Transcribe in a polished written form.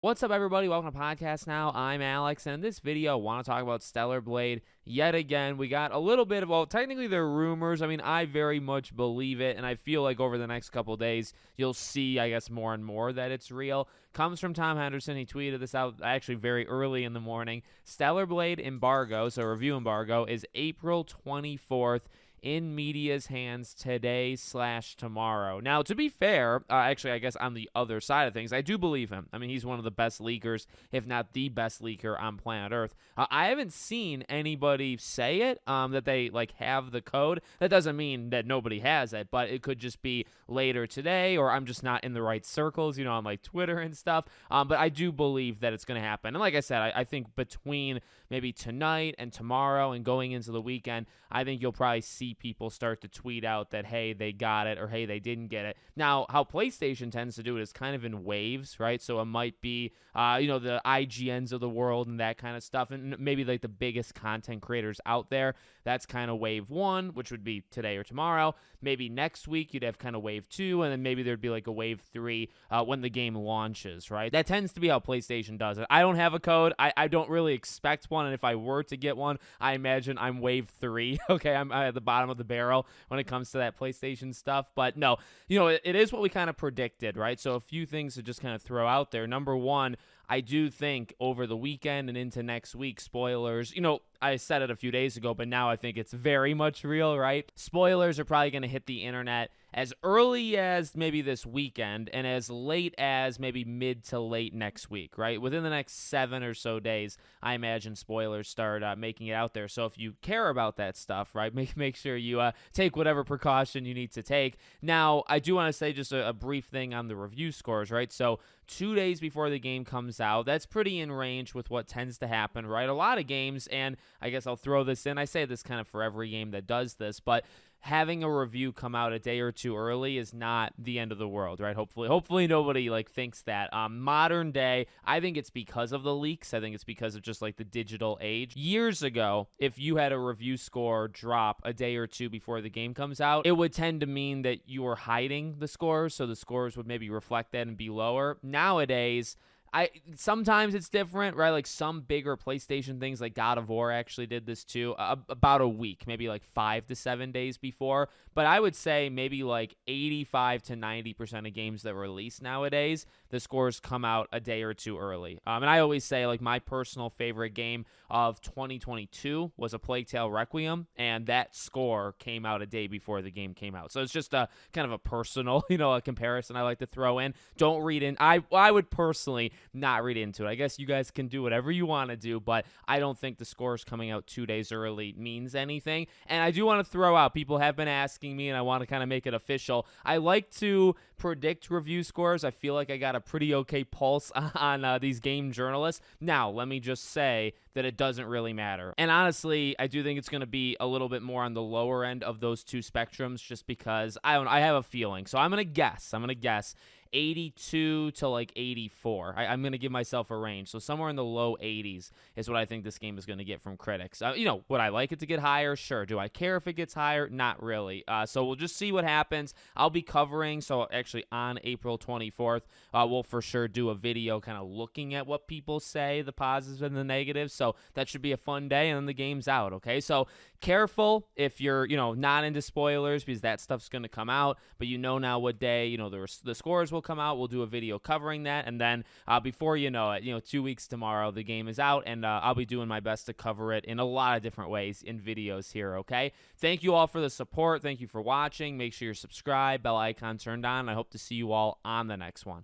What's up, everybody? Welcome to Podcast Now. I'm Alex, and in this video, I want to talk about Stellar Blade yet again. We got a little bit of, well, technically they're rumors. I mean, I very much believe it, and I feel like over the next couple days, you'll see, I guess, more and more that it's real. Comes from Tom Henderson. He tweeted this out actually very early in the morning. Stellar Blade embargo, so review embargo, is April 24th. In media's hands today/tomorrow. Now, to be fair, actually, I guess on the other side of things, I do believe him. I mean, he's one of the best leakers, if not the best leaker on planet Earth. I haven't seen anybody say it, that they like have the code. That doesn't mean that nobody has it, but it could just be later today, or I'm just not in the right circles, on like Twitter and stuff. But I do believe that it's going to happen. And like I said, I think between maybe tonight and tomorrow and going into the weekend, I think you'll probably see people start to tweet out that, hey, they got it, or hey, they didn't get it. Now, how PlayStation tends to do it is kind of in waves, right? So it might be, the IGNs of the world and that kind of stuff, and maybe like the biggest content creators out there. That's kind of wave one, which would be today or tomorrow. Maybe next week you'd have kind of wave two, and then maybe there'd be like a wave three when the game launches, right? That tends to be how PlayStation does it. I don't have a code. I don't really expect one, and if I were to get one, I imagine I'm wave three. Okay, I'm at the bottom of the barrel when it comes to that PlayStation stuff. But no, it is what we kind of predicted, right? So a few things to just kind of throw out there. Number one, I do think over the weekend and into next week, spoilers, I said it a few days ago, but now I think it's very much real, right? Spoilers are probably going to hit the internet as early as maybe this weekend and as late as maybe mid to late next week, right? Within the next 7 or so days, I imagine spoilers start making it out there. So if you care about that stuff, right, make sure you take whatever precaution you need to take. Now, I do want to say just a brief thing on the review scores, right? So 2 days before the game comes out, that's pretty in range with what tends to happen, right? A lot of games, and I guess I'll throw this in. I say this kind of for every game that does this, but having a review come out a day or two early is not the end of the world, right? Hopefully nobody like thinks that. Modern day, I think it's because of the leaks. I think it's because of just like the digital age. Years ago, if you had a review score drop a day or two before the game comes out, it would tend to mean that you were hiding the scores, so the scores would maybe reflect that and be lower. Nowadays, sometimes it's different, right? Like some bigger PlayStation things like God of War actually did this too, about a week, maybe like 5 to 7 days before. But I would say maybe like 85 to 90% of games that release nowadays, the scores come out a day or two early. And I always say like my personal favorite game of 2022 was A Plague Tale Requiem, and that score came out a day before the game came out. So it's just a kind of a personal, a comparison I like to throw in. Don't read in. I would personally not read into it. I guess you guys can do whatever you want to do, but I don't think the scores coming out 2 days early means anything. And I do want to throw out, people have been asking me, and I want to kind of make it official. I like to predict review scores. I feel like I got a pretty okay pulse on these game journalists. Now, let me just say that it doesn't really matter. And honestly, I do think it's going to be a little bit more on the lower end of those two spectrums just because I have a feeling. So I'm going to guess 82 to like 84. I'm going to give myself a range. So somewhere in the low 80s is what I think this game is going to get from critics. Would I like it to get higher? Sure. Do I care if it gets higher? Not really. So we'll just see what happens. I'll be covering, so actually on April 24th, we'll for sure do a video kind of looking at what people say, the positives and the negatives. So that should be a fun day, and then the game's out, okay? So careful if you're, not into spoilers because that stuff's going to come out, but now what day, the scores will come out. We'll do a video covering that, and then before you know it, 2 weeks tomorrow, the game is out, and I'll be doing my best to cover it in a lot of different ways in videos here, okay? Thank you all for the support. Thank you for watching. Make sure you're subscribed, bell icon turned on. I hope to see you all on the next one.